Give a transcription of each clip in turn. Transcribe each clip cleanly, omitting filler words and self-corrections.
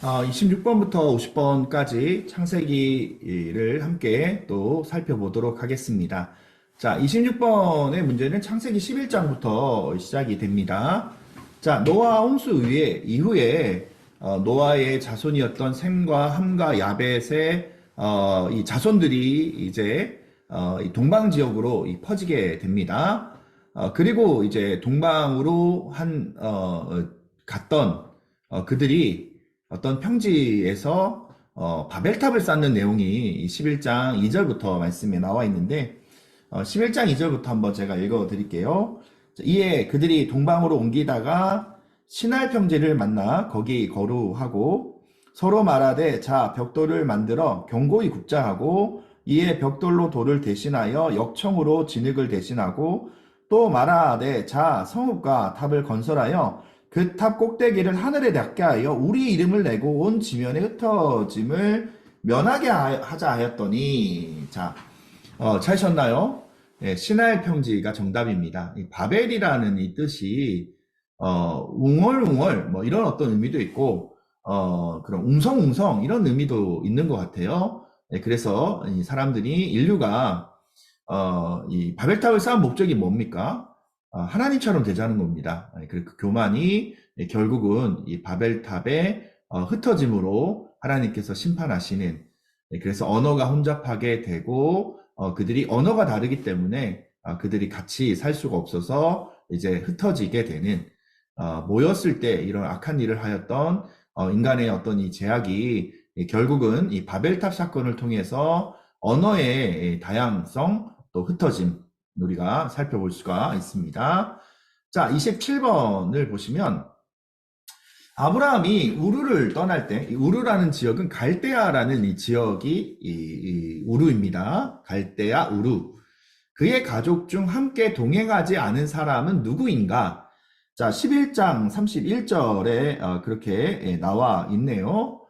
26번부터 50번까지 창세기를 함께 또 살펴보도록 하겠습니다. 자, 26번의 문제는 창세기 11장부터 시작이 됩니다. 자, 노아 홍수 이후에 노아의 자손이었던 셈과 함과 야벳의 이 자손들이 이제 이 동방 지역으로 퍼지게 됩니다. 그리고 이제 동방으로 갔던 그들이 어떤 평지에서 바벨탑을 쌓는 내용이 11장 2절부터 말씀에 나와 있는데 11장 2절부터 한번 제가 읽어 드릴게요. 이에 그들이 동방으로 옮기다가 시날 평지를 만나 거기 거루하고 서로 말하되 자 벽돌을 만들어 견고히 굽자 하고 이에 벽돌로 돌을 대신하여 역청으로 진흙을 대신하고 또 말하되 자 성읍과 탑을 건설하여 그 탑 꼭대기를 하늘에 닿게 하여 우리 이름을 내고 온 지면에 흩어짐을 면하게 하자 하였더니 자 찾으셨나요? 네, 신할 평지가 정답입니다. 이 바벨이라는 이 뜻이 웅얼웅얼 뭐 이런 어떤 의미도 있고 그런 웅성웅성 이런 의미도 있는 것 같아요. 네, 그래서 이 사람들이 인류가 이 바벨탑을 쌓은 목적이 뭡니까? 하나님처럼 되자는 겁니다. 그 교만이 결국은 이 바벨탑의 흩어짐으로 하나님께서 심판하시는, 그래서 언어가 혼잡하게 되고 그들이 언어가 다르기 때문에 그들이 같이 살 수가 없어서 이제 흩어지게 되는, 모였을 때 이런 악한 일을 하였던 인간의 어떤 이 제약이 결국은 이 바벨탑 사건을 통해서 언어의 다양성 또 흩어짐 우리가 살펴볼 수가 있습니다. 자, 27번을 보시면 아브라함이 우르를 떠날 때, 이 우르라는 지역은 갈대아라는 이 지역이 이 우르입니다. 갈대아 우르. 그의 가족 중 함께 동행하지 않은 사람은 누구인가? 자, 11장 31절에 그렇게 나와 있네요.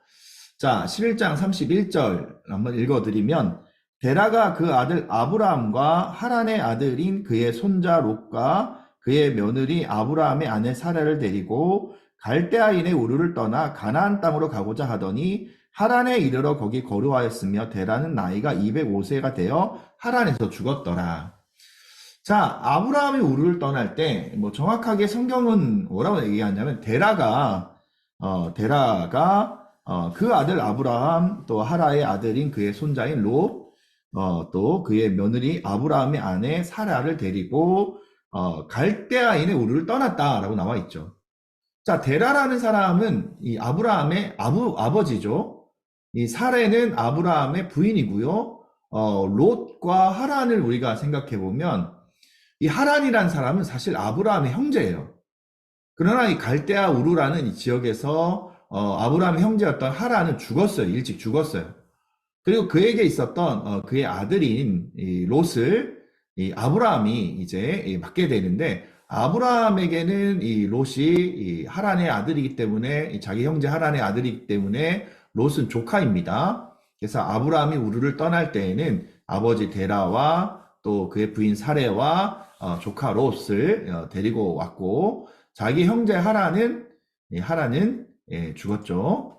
자, 11장 31절 한번 읽어드리면 데라가 그 아들 아브라함과 하란의 아들인 그의 손자 롯과 그의 며느리 아브라함의 아내 사라를 데리고 갈대아인의 우르를 떠나 가나안 땅으로 가고자 하더니 하란에 이르러 거기 거류하였으며 데라는 나이가 205세가 되어 하란에서 죽었더라. 자, 아브라함이 우르를 떠날 때 뭐 정확하게 성경은 뭐라고 얘기하냐면 데라가 그 아들 아브라함 또 하라의 아들인 그의 손자인 롯 또 그의 며느리 아브라함의 아내 사라를 데리고 갈대아인의 우르를 떠났다라고 나와 있죠. 자, 데라라는 사람은 이 아브라함의 아버지죠. 이 사라는 아브라함의 부인이고요. 롯과 하란을 우리가 생각해 보면 이 하란이라는 사람은 사실 아브라함의 형제예요. 그러나 이 갈대아 우르라는 이 지역에서 아브라함의 형제였던 하란은 죽었어요. 일찍 죽었어요. 그리고 그에게 있었던 그의 아들인 이 롯을 이 아브라함이 이제 맡게 되는데, 아브라함에게는 이 롯이 이 하란의 아들이기 때문에, 자기 형제 하란의 아들이기 때문에 롯은 조카입니다. 그래서 아브라함이 우르를 떠날 때에는 아버지 데라와 또 그의 부인 사레와 조카 롯을 데리고 왔고, 자기 형제 하란은 죽었죠.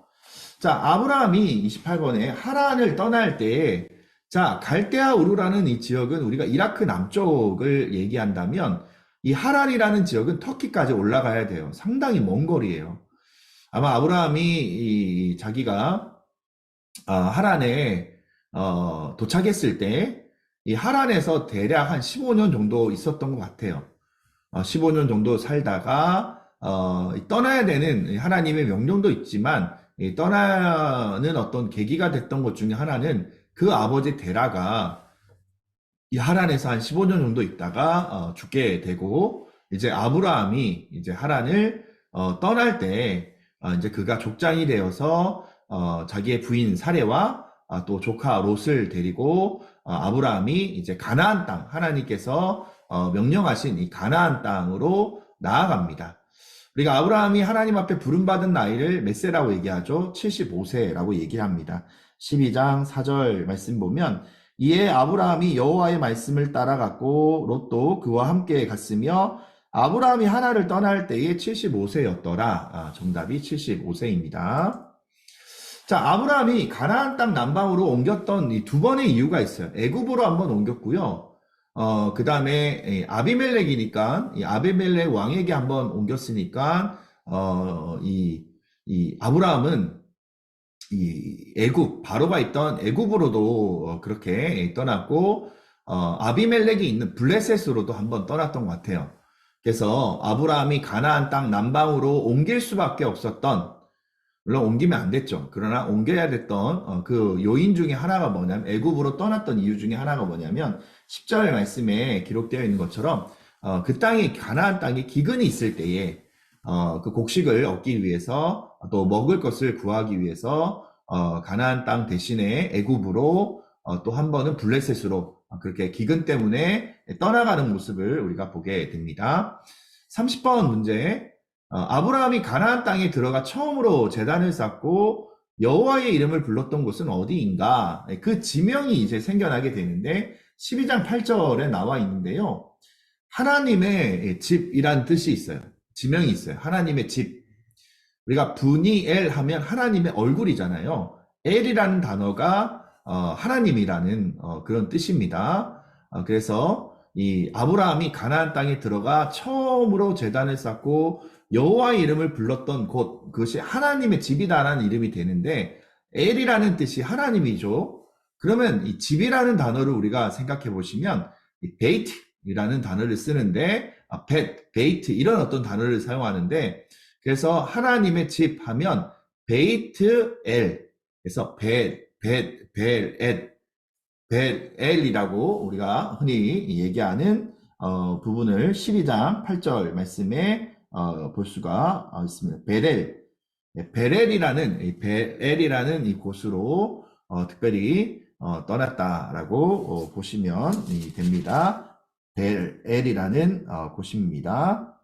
자, 아브라함이 28번에 하란을 떠날 때, 자, 갈대아 우르라는 이 지역은 우리가 이라크 남쪽을 얘기한다면, 이 하란이라는 지역은 터키까지 올라가야 돼요. 상당히 먼 거리예요. 아마 아브라함이 자기가 하란에 도착했을 때, 이 하란에서 대략 한 15년 정도 있었던 것 같아요. 15년 정도 살다가 떠나야 되는 하나님의 명령도 있지만 떠나는 어떤 계기가 됐던 것 중에 하나는 그 아버지 데라가 이 하란에서 한 15년 정도 있다가 죽게 되고, 이제 아브라함이 이제 하란을 떠날 때 이제 그가 족장이 되어서 자기의 부인 사레와 또 조카 롯을 데리고 아브라함이 이제 가나안 땅, 하나님께서 명령하신 이 가나안 땅으로 나아갑니다. 우리가 아브라함이 하나님 앞에 부름받은 나이를 몇 세라고 얘기하죠? 75세라고 얘기합니다. 12장 4절 말씀 보면 이에 아브라함이 여호와의 말씀을 따라갔고 롯도 그와 함께 갔으며 아브라함이 하나를 떠날 때에 75세였더라. 정답이 75세입니다. 자, 아브라함이 가나안 땅 남방으로 옮겼던 이 두 번의 이유가 있어요. 애굽으로 한번 옮겼고요. 그 다음에 아비멜렉이니까 이 아비멜렉 왕에게 한번 옮겼으니까 이 아브라함은 이 애굽 바로가 있던 애굽으로도 그렇게 떠났고 아비멜렉이 있는 블레셋으로도 한번 떠났던 것 같아요. 그래서 아브라함이 가나안 땅 남방으로 옮길 수밖에 없었던, 물론 옮기면 안 됐죠. 그러나 옮겨야 됐던 그 요인 중에 하나가 뭐냐면, 애굽으로 떠났던 이유 중에 하나가 뭐냐면 10절 말씀에 기록되어 있는 것처럼 그 땅이 가나안 땅에 기근이 있을 때에 그 곡식을 얻기 위해서 또 먹을 것을 구하기 위해서 가나안 땅 대신에 애굽으로 또 한 번은 블레셋으로 그렇게 기근 때문에 떠나가는 모습을 우리가 보게 됩니다. 30번 문제. 아브라함이 가나안 땅에 들어가 처음으로 제단을 쌓고 여호와의 이름을 불렀던 곳은 어디인가? 그 지명이 이제 생겨나게 되는데 12장 8절에 나와 있는데요. 하나님의 집이란 뜻이 있어요. 지명이 있어요. 하나님의 집. 우리가 분이엘 하면 하나님의 얼굴이잖아요. 엘이라는 단어가 하나님이라는 그런 뜻입니다. 그래서 이 아브라함이 가나안 땅에 들어가 처음으로 제단을 쌓고 여호와의 이름을 불렀던 곳, 그것이 하나님의 집이다라는 이름이 되는데 엘이라는 뜻이 하나님이죠. 그러면 이 집이라는 단어를 우리가 생각해 보시면 베이트이라는 단어를 쓰는데 베이트 이런 어떤 단어를 사용하는데, 그래서 하나님의 집 하면 베이트 엘, 그래서 벨엘이라고 우리가 흔히 얘기하는 부분을 12장 8절 말씀에 볼 수가 있습니다. 벨엘이라는 이 곳으로 특별히 떠났다라고 보시면 됩니다. 벨엘이라는 곳입니다.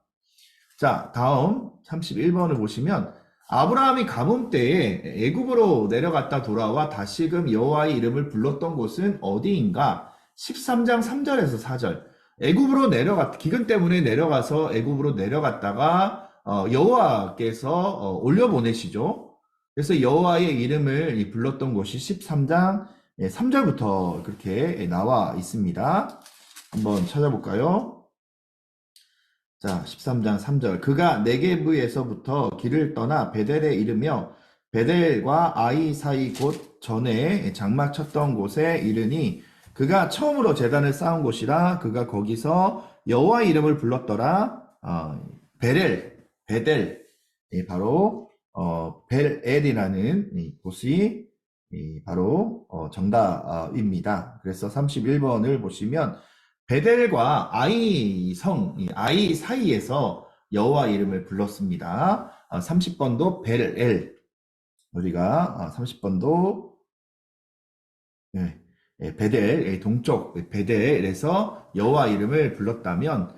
자, 다음 31번을 보시면 아브라함이 가뭄 때에 애굽으로 내려갔다 돌아와 다시금 여호와의 이름을 불렀던 곳은 어디인가? 13장 3절에서 4절. 애굽으로 기근 때문에 내려가서 애굽으로 내려갔다가 여호와께서 올려보내시죠. 그래서 여호와의 이름을 불렀던 곳이 13장 3절부터 그렇게 나와 있습니다. 한번 찾아볼까요? 자, 13장 3절. 그가 네게브에서부터 길을 떠나 베델에 이르며 베델과 아이 사이 곳 전에 장막 쳤던 곳에 이르니 그가 처음으로 제단을 쌓은 곳이라 그가 거기서 여호와의 이름을 불렀더라. 베델, 바로 벨엘이라는 곳이 바로 정답입니다. 그래서 31번을 보시면 베델과 아이 사이에서 여호와 이름을 불렀습니다. 30번도 벨엘, 우리가 30번도 베델, 동쪽 베델에서 여호와 이름을 불렀다면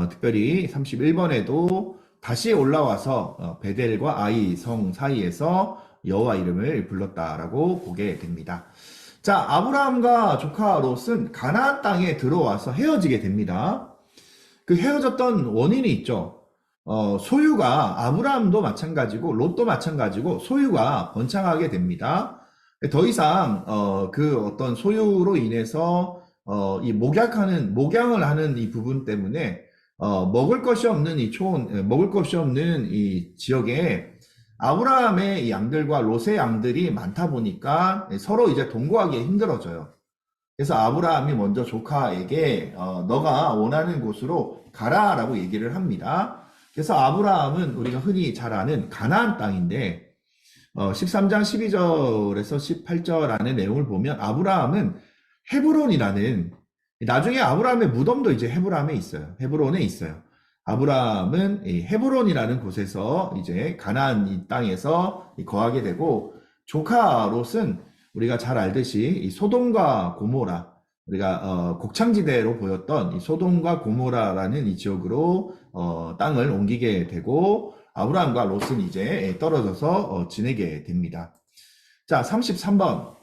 특별히 31번에도 다시 올라와서 베델과 아이 성 사이에서 여호와 이름을 불렀다라고 보게 됩니다. 자, 아브라함과 조카 롯은 가나안 땅에 들어와서 헤어지게 됩니다. 그 헤어졌던 원인이 있죠. 소유가 아브라함도 마찬가지고 롯도 마찬가지고 소유가 번창하게 됩니다. 더 이상 그 어떤 소유로 인해서 이 목양을 하는 이 부분 때문에 먹을 것이 없는 먹을 것이 없는 이 지역에 아브라함의 양들과 롯의 양들이 많다 보니까 서로 이제 동거하기 힘들어져요. 그래서 아브라함이 먼저 조카에게 너가 원하는 곳으로 가라라고 얘기를 합니다. 그래서 아브라함은 우리가 흔히 잘 아는 가나안 땅인데 13장 12절에서 18절 안의 내용을 보면 아브라함은 헤브론이라는, 나중에 아브라함의 무덤도 이제 헤브론에 있어요. 아브라함은 헤브론이라는 곳에서 이제 가나안 이 땅에서 거하게 되고, 조카 롯은 우리가 잘 알듯이 이 소돔과 고모라, 우리가 곡창지대로 보였던 이 소돔과 고모라라는 이 지역으로 땅을 옮기게 되고, 아브라함과 롯은 이제 떨어져서 지내게 됩니다. 자, 33번.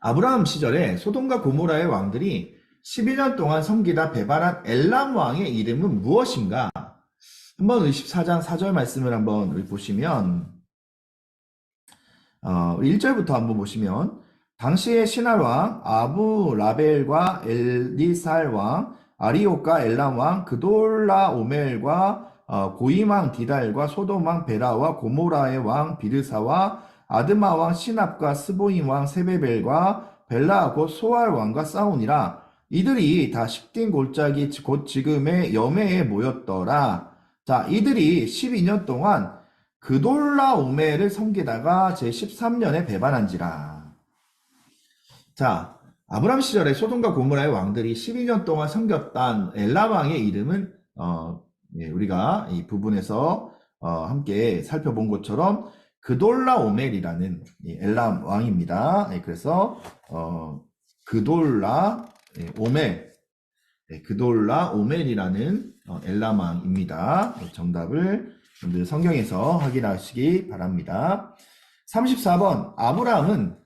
아브라함 시절에 소돔과 고모라의 왕들이 12년 동안 섬기다 배반한 엘람 왕의 이름은 무엇인가? 한번 24장 4절 말씀을 한번 보시면 1절부터 한번 보시면 당시의 신할 왕 아부 라벨과 엘리살 왕 아리옥과 엘람 왕 그돌라 오멜과 고임 왕 디달과 소돔 왕 베라와 고모라의 왕 비르사와 아드마 왕 시납과 스보임 왕 세베벨과 벨라 곧 소알 왕과 싸우니라. 이들이 다 십딘 골짜기 곧 지금의 여매에 모였더라. 자, 이들이 12년 동안 그돌라오멜을 섬기다가 제13년에 배반한지라. 자, 아브람 시절에 소돔과 고모라의 왕들이 12년 동안 섬겼던 엘람 왕의 이름은 우리가 이 부분에서 함께 살펴본 것처럼 그돌라오멜이라는 엘람 왕입니다. 그래서 그돌라 오멜, 그돌라 오멜이라는 엘람 왕입니다. 정답을 여러분들 성경에서 확인하시기 바랍니다. 34번 아브라함은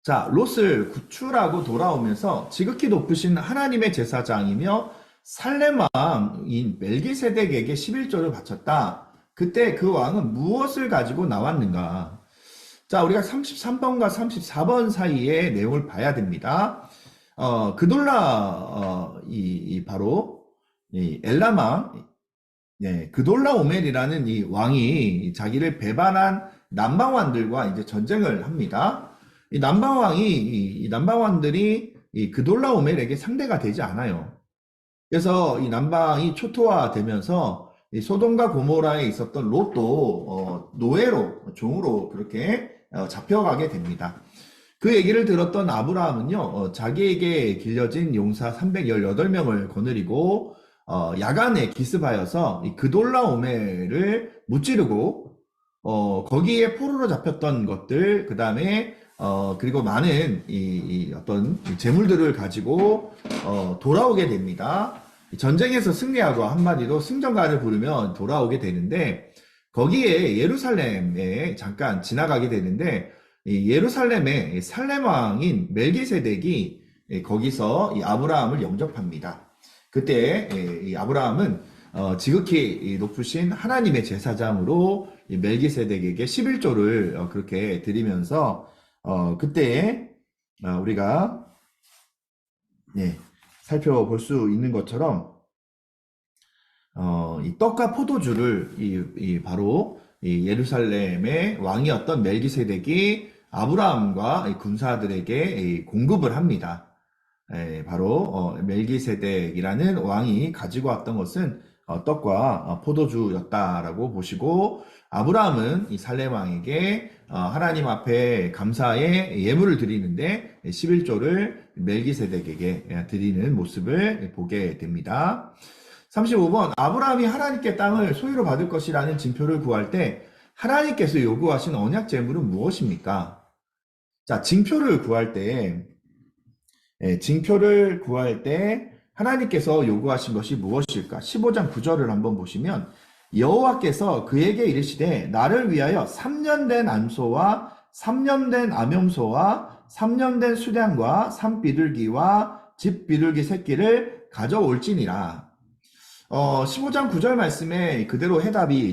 자 롯을 구출하고 돌아오면서 지극히 높으신 하나님의 제사장이며 살렘 왕인 멜기세덱에게 11조를 바쳤다. 그때 그 왕은 무엇을 가지고 나왔는가? 자, 우리가 33번과 34번 사이의 내용을 봐야 됩니다. 그돌라 바로 이 엘람 왕 그돌라 오멜이라는 이 왕이 자기를 배반한 남방왕들과 이제 전쟁을 합니다. 이 남방왕들이 이 그돌라 오멜에게 상대가 되지 않아요. 그래서 이 남방이 초토화되면서 이 소돔과 고모라에 있었던 롯도 노예로 종으로 그렇게 잡혀가게 됩니다. 그 얘기를 들었던 아브라함은요, 자기에게 길려진 용사 318명을 거느리고 야간에 기습하여서 이 그돌라오멜을 무찌르고 거기에 포로로 잡혔던 것들 그 다음에 그리고 많은 어떤 재물들을 가지고 돌아오게 됩니다. 전쟁에서 승리하고 한마디로 승전가를 부르면 돌아오게 되는데 거기에 예루살렘에 잠깐 지나가게 되는데 이 예루살렘의 살렘 왕인 멜기세덱이 거기서 이 아브라함을 영접합니다. 그때 이 아브라함은 지극히 높으신 하나님의 제사장으로 이 멜기세덱에게 11조를 그렇게 드리면서 그때 우리가 살펴볼 수 있는 것처럼 이 떡과 포도주를 바로 이 예루살렘의 왕이었던 멜기세덱이 아브라함과 군사들에게 공급을 합니다. 바로 멜기세덱이라는 왕이 가지고 왔던 것은 떡과 포도주였다라고 보시고 아브라함은 이 살렘 왕에게 하나님 앞에 감사의 예물을 드리는데 11조를 멜기세덱에게 드리는 모습을 보게 됩니다. 35번 아브라함이 하나님께 땅을 소유로 받을 것이라는 징표를 구할 때 하나님께서 요구하신 언약 제물은 무엇입니까? 자, 징표를 구할 때 하나님께서 요구하신 것이 무엇일까? 15장 9절을 한번 보시면 여호와께서 그에게 이르시되 나를 위하여 3년 된 암소와 3년 된 암염소와 3년 된 수량과 산비둘기와 집비둘기 새끼를 가져올지니라. 15장 9절 말씀에 그대로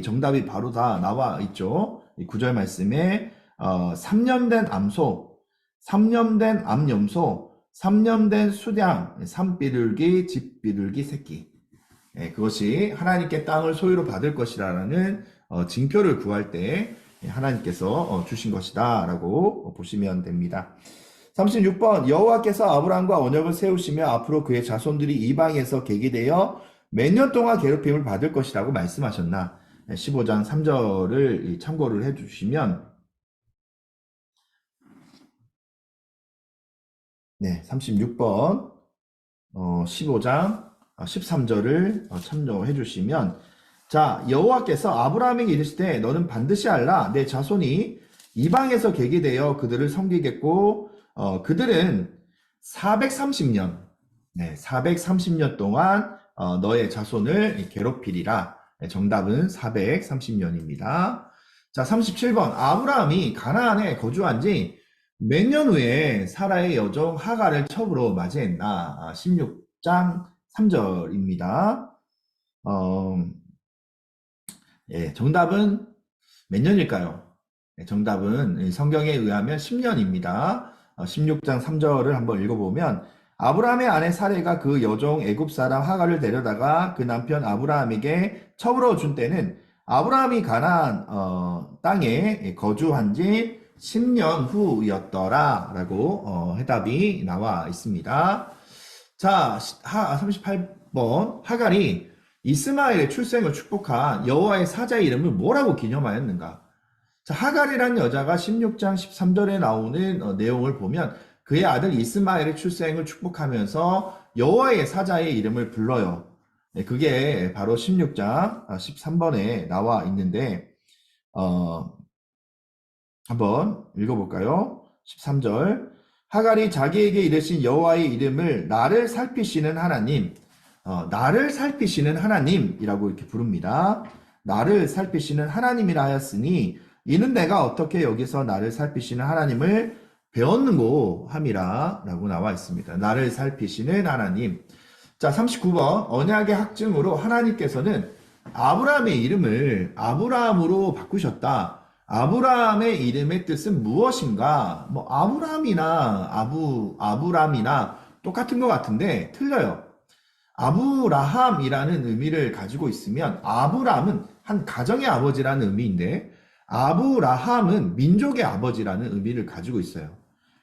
정답이 바로 다 나와 있죠. 이 9절 말씀에 3년 된 암소, 3년 된 암염소, 3년 된 수량, 산비둘기, 집비둘기 새끼. 그것이 하나님께 땅을 소유로 받을 것이라는 징표를 구할 때 하나님께서 주신 것이다 라고 보시면 됩니다. 36번 여호와께서 아브라함과 언약을 세우시며 앞으로 그의 자손들이 이방에서 계기되어 몇 년 동안 괴롭힘을 받을 것이라고 말씀하셨나? 15장 3절을 참고를 해주시면 36번 15장 13절을 참조해 주시면 자 여호와께서 아브라함에게 이르시되 너는 반드시 알라 내 자손이 이방에서 계기되어 그들을 섬기겠고 그들은 430년 430년 동안 너의 자손을 괴롭히리라. 정답은 430년입니다. 자 37번 아브라함이 가나안에 거주한 지 몇 년 후에 사라의 여종 하갈을 첩으로 맞이했나? 16장 3절입니다. 정답은 몇 년일까요? 정답은 성경에 의하면 10년입니다. 16장 3절을 한번 읽어보면 아브라함의 아내 사레가 그 여종 애굽 사람 하갈을 데려다가 그 남편 아브라함에게 처부러 준 때는 아브라함이 가나안 땅에 거주한 지 10년 후였더라 라고 해답이 나와 있습니다. 자, 38번 하갈이 이스마엘의 출생을 축복한 여호와의 사자의 이름을 뭐라고 기념하였는가? 자, 하갈이라는 여자가 16장 13절에 나오는 내용을 보면 그의 아들 이스마엘의 출생을 축복하면서 여호와의 사자의 이름을 불러요. 그게 바로 16장 13번에 나와 있는데 한번 읽어볼까요? 13절 하갈이 자기에게 이르신 여호와의 이름을 나를 살피시는 하나님, 나를 살피시는 하나님이라고 이렇게 부릅니다. 나를 살피시는 하나님이라 하였으니 이는 내가 어떻게 여기서 나를 살피시는 하나님을 배웠는고 함이라 라고 나와 있습니다. 나를 살피시는 하나님. 자, 39번 언약의 학증으로 하나님께서는 아브라함의 이름을 아브라함으로 바꾸셨다. 아브라함의 이름의 뜻은 무엇인가? 뭐 아브람이나 똑같은 것 같은데 틀려요. 아브라함이라는 의미를 가지고 있으면 아브람은 한 가정의 아버지라는 의미인데 아브라함은 민족의 아버지라는 의미를 가지고 있어요.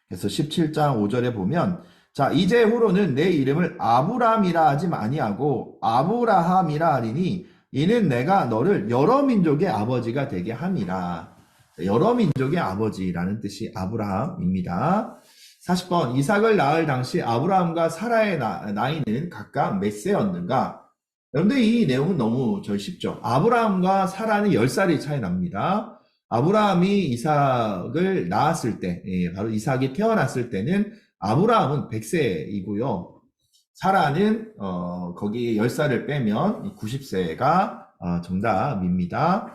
그래서 17장 5절에 보면 자 이제후로는 내 이름을 아브람이라 하지 아니하고 아브라함이라 하리니 이는 내가 너를 여러 민족의 아버지가 되게 함이라. 여러 민족의 아버지라는 뜻이 아브라함입니다. 40번 이삭을 낳을 당시 아브라함과 사라의 나이는 각각 몇 세였는가? 그런데 이 내용은 너무 쉽죠. 아브라함과 사라는 10살이 차이 납니다. 아브라함이 이삭을 낳았을 때, 바로 이삭이 태어났을 때는 아브라함은 100세이고요. 사라는 거기 10살을 빼면 90세가 정답입니다.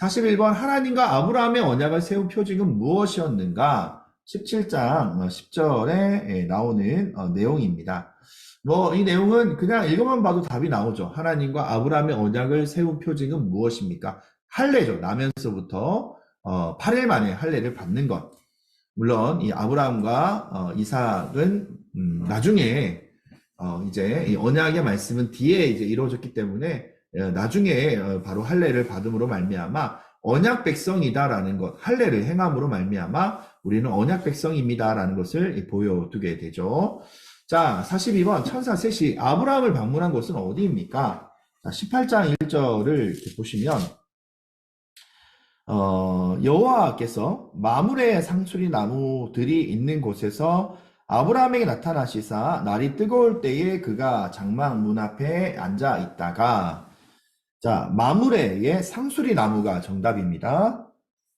41번 하나님과 아브라함의 언약을 세운 표징은 무엇이었는가? 17장 10절에 나오는 내용입니다. 뭐 이 내용은 그냥 읽어만 봐도 답이 나오죠. 하나님과 아브라함의 언약을 세운 표징은 무엇입니까? 할례죠. 나면서부터 8일 만에 할례를 받는 것. 물론 이 아브라함과 이삭은 나중에 이제 이 언약의 말씀은 뒤에 이제 이루어졌기 때문에 나중에 바로 할례를 받음으로 말미암아 언약 백성이다라는 것, 할례를 행함으로 말미암아 우리는 언약 백성입니다라는 것을 보여두게 되죠. 자, 42번 천사 셋이 아브라함을 방문한 곳은 어디입니까? 자, 18장 1절을 이렇게 보시면 여호와께서 마므레의 상수리 나무들이 있는 곳에서 아브라함에게 나타나시사 날이 뜨거울 때에 그가 장막 문 앞에 앉아 있다가 자 마므레의 상수리 나무가 정답입니다.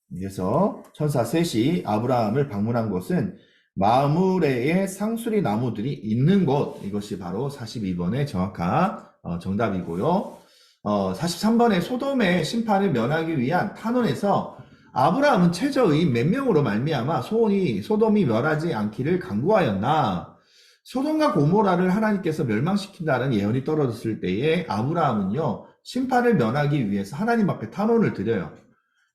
그래서 천사 셋이 아브라함을 방문한 곳은 마므레의 상수리 나무들이 있는 곳, 이것이 바로 42번의 정확한 정답이고요. 43번에 소돔의 심판을 면하기 위한 탄원에서 아브라함은 최저의 몇 명으로 말미암아 소돔이 멸하지 않기를 간구하였나? 소돔과 고모라를 하나님께서 멸망시킨다는 예언이 떨어졌을 때에 아브라함은요 심판을 면하기 위해서 하나님 앞에 탄원을 드려요.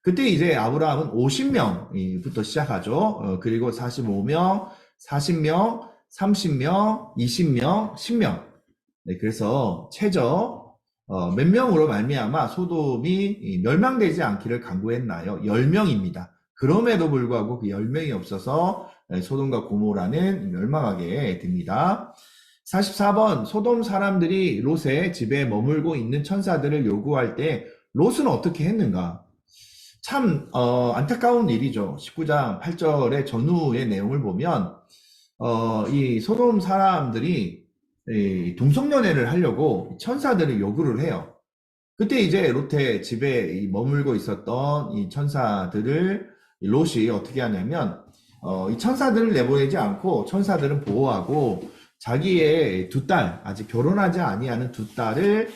그때 이제 아브라함은 50명부터 시작하죠. 그리고 45명, 40명, 30명, 20명, 10명. 네, 그래서 최저 몇 명으로 말미암아 소돔이 멸망되지 않기를 간구했나요? 10명입니다. 그럼에도 불구하고 그 10명이 없어서 소돔과 고모라는 멸망하게 됩니다. 44번 소돔 사람들이 롯의 집에 머물고 있는 천사들을 요구할 때 롯은 어떻게 했는가? 참 안타까운 일이죠. 19장 8절의 전후의 내용을 보면 이 소돔 사람들이 동성연애를 하려고 천사들을 요구를 해요. 그때 이제 롯의 집에 머물고 있었던 이 천사들을 롯이 어떻게 하냐면 이 천사들을 내보내지 않고 천사들은 보호하고 자기의 두 딸, 아직 결혼하지 아니하는 두 딸을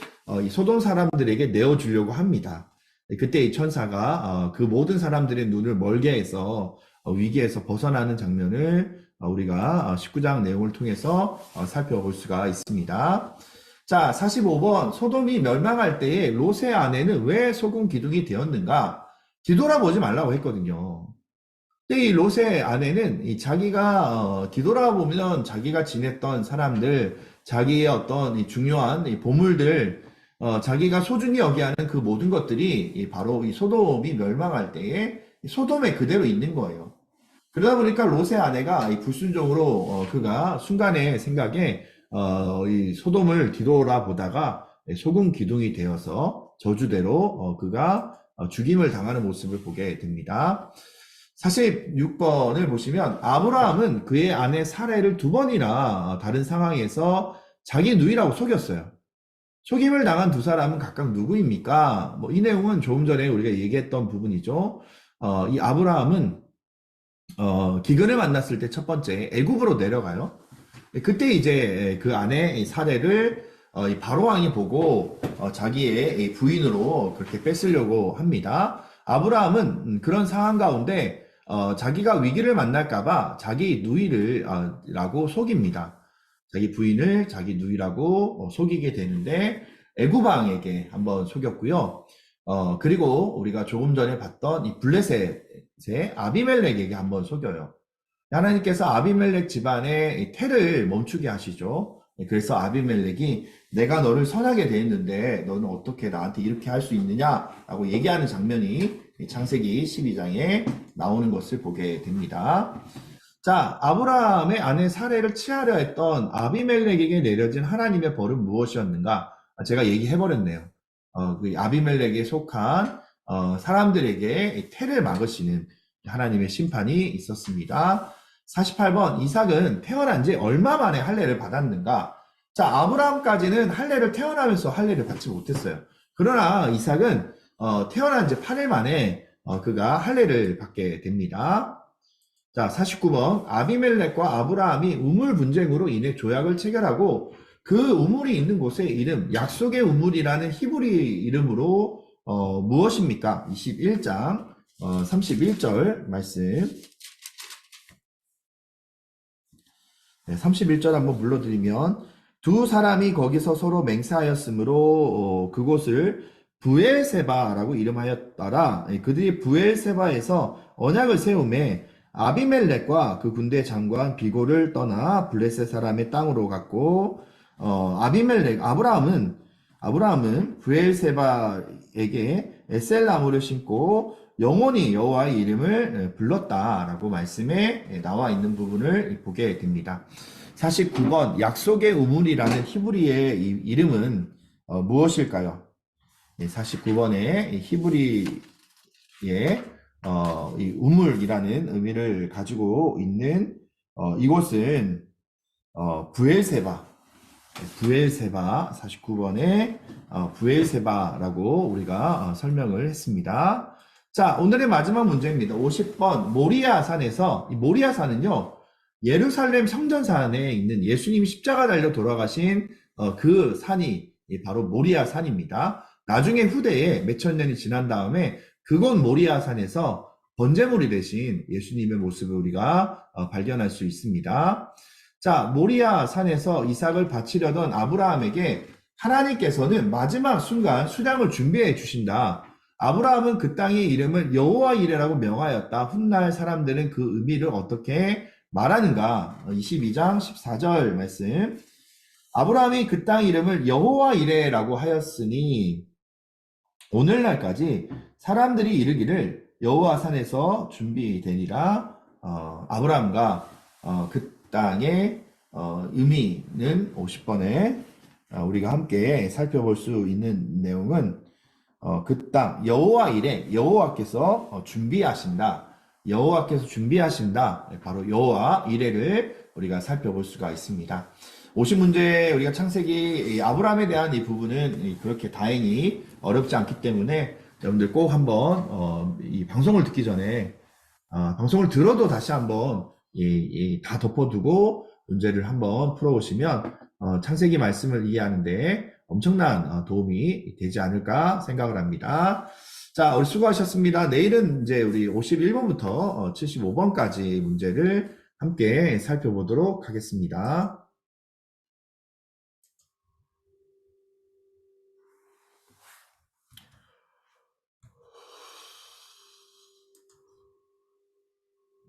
이 소돔 사람들에게 내어주려고 합니다. 그때 이 천사가 그 모든 사람들의 눈을 멀게 해서 위기에서 벗어나는 장면을 우리가 19장 내용을 통해서 살펴볼 수가 있습니다. 자, 45번 소돔이 멸망할 때에 롯의 아내는 왜 소금 기둥이 되었는가? 뒤돌아보지 말라고 했거든요. 근데 이 롯의 아내는 이 자기가 뒤돌아보면 자기가 지냈던 사람들, 자기의 어떤 이 중요한 이 보물들, 자기가 소중히 여기하는 그 모든 것들이 바로 이 소돔이 멸망할 때에 이 소돔에 그대로 있는 거예요. 그러다 보니까 롯의 아내가 이 불순종으로 그가 순간의 생각에 이 소돔을 뒤돌아보다가 소금 기둥이 되어서 저주대로 그가 죽임을 당하는 모습을 보게 됩니다. 46번을 보시면 아브라함은 그의 아내 사레를 두 번이나 다른 상황에서 자기 누이라고 속였어요. 속임을 당한 두 사람은 각각 누구입니까? 이 내용은 조금 전에 우리가 얘기했던 부분이죠. 이 아브라함은 기근을 만났을 때 첫 번째 애굽으로 내려가요. 그때 이제 그 아내 사례를 이 바로 왕이 보고 자기의 부인으로 그렇게 뺏으려고 합니다. 아브라함은 그런 상황 가운데 자기가 위기를 만날까봐 자기 누이를 라고 속입니다. 자기 부인을 자기 누이라고 속이게 되는데 애굽 왕에게 한번 속였고요. 그리고 우리가 조금 전에 봤던 이 블레셋의 아비멜렉에게 한번 속여요. 하나님께서 아비멜렉 집안의 태를 멈추게 하시죠. 그래서 아비멜렉이 내가 너를 선하게 대했는데 너는 어떻게 나한테 이렇게 할 수 있느냐라고 얘기하는 장면이 창세기 12장에 나오는 것을 보게 됩니다. 자, 아브라함의 아내 사레를 치하려 했던 아비멜렉에게 내려진 하나님의 벌은 무엇이었는가? 제가 얘기해버렸네요. 그 아비멜렉에 속한 사람들에게 태를 막으시는 하나님의 심판이 있었습니다. 48번 이삭은 태어난 지 얼마 만에 할례를 받았는가? 자, 아브라함까지는 할례를 태어나면서 할례를 받지 못했어요. 그러나 이삭은 태어난 지 8일 만에 그가 할례를 받게 됩니다. 자, 49번 아비멜렉과 아브라함이 우물 분쟁으로 인해 조약을 체결하고 그 우물이 있는 곳의 이름 약속의 우물이라는 히브리 이름으로 무엇입니까? 21장 31절 말씀. 네, 31절 한번 불러드리면 두 사람이 거기서 서로 맹세하였으므로 그곳을 부엘세바라고 이름하였더라. 그들이 부엘세바에서 언약을 세우매 아비멜렉과 그 군대 장관 비고를 떠나 블레셋 사람의 땅으로 갔고 아브라함은 부엘세바에게 에셀 나무를 심고 영원히 여호와의 이름을 불렀다라고 말씀에 나와 있는 부분을 보게 됩니다. 49번 약속의 우물이라는 히브리의 이름은 무엇일까요? 49번의 히브리의 이 우물이라는 의미를 가지고 있는 이곳은 부엘세바 49번에 부엘세바라고 우리가 설명을 했습니다. 자, 오늘의 마지막 문제입니다. 50번 모리아산에서 이 모리아산은요 예루살렘 성전산에 있는 예수님이 십자가 달려 돌아가신 그 산이 바로 모리아산입니다. 나중에 후대에 몇천 년이 지난 다음에 그곳 모리아산에서 번제물이 되신 예수님의 모습을 우리가 발견할 수 있습니다. 자, 모리아산에서 이삭을 바치려던 아브라함에게 하나님께서는 마지막 순간 수량을 준비해 주신다. 아브라함은 그 땅의 이름을 여호와 이레라고 명하였다. 훗날 사람들은 그 의미를 어떻게 말하는가? 22장 14절 말씀. 아브라함이 그 땅 이름을 여호와 이레라고 하였으니 오늘날까지 사람들이 이르기를 여호와 산에서 준비되니라. 아브라함과 그 땅의 의미는 50번에 우리가 함께 살펴볼 수 있는 내용은 그 땅 여호와 이레 여호와께서 준비하신다. 여호와께서 준비하신다. 바로 여호와 이레를 우리가 살펴볼 수가 있습니다. 50문제 우리가 창세기 아브라함에 대한 이 부분은 그렇게 다행히 어렵지 않기 때문에 여러분들 꼭 한번 이 방송을 듣기 전에 방송을 들어도 다시 한번 다 덮어두고 문제를 한번 풀어보시면 창세기 말씀을 이해하는데 엄청난 도움이 되지 않을까 생각을 합니다. 자, 우리 수고하셨습니다. 내일은 이제 우리 51번부터 75번까지 문제를 함께 살펴보도록 하겠습니다.